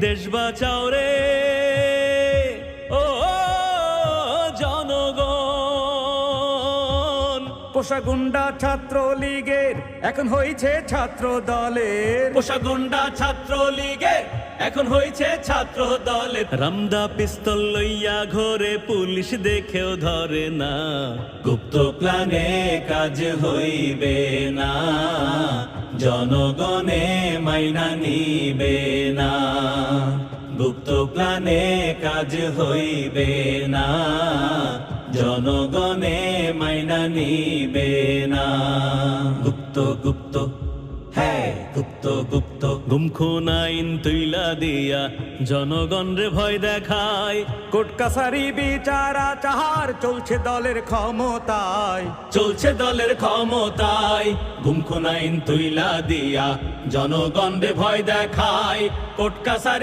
দেশ বাঁচাও রে ও জনগণ। পোষা গুন্ডা ছাত্র লীগের এখন হয়েছে ছাত্র দলের, পোষা গুন্ডা ছাত্র লীগের এখন হয়েছে ছাত্র দলের। রামদা পিস্তল লইয়া ঘরে পুলিশ দেখেও ধরে না, গুপ্ত প্ল্যানে কাজ হইবে না, জনগণে মাইনা নিবে না, গুপ্ত প্ল্যানে কাজ হইবে না, জনগণে মাইনা নিবে না। গুপ্ত গুপ্ত হ্যাঁ গুপ্ত গুপ্ত গুমখুন আইন তুইলা দিয়া জনগণ রে ভয় দেখায়। কোর্ট কাছারি বিচার আচার চলছে দলের ক্ষমতায়, চলছে দলের ক্ষমতায়। গুমখুন আইন তুইলা দিয়া জনগণ রে ভয় দেখায়। কোর্ট কাছারি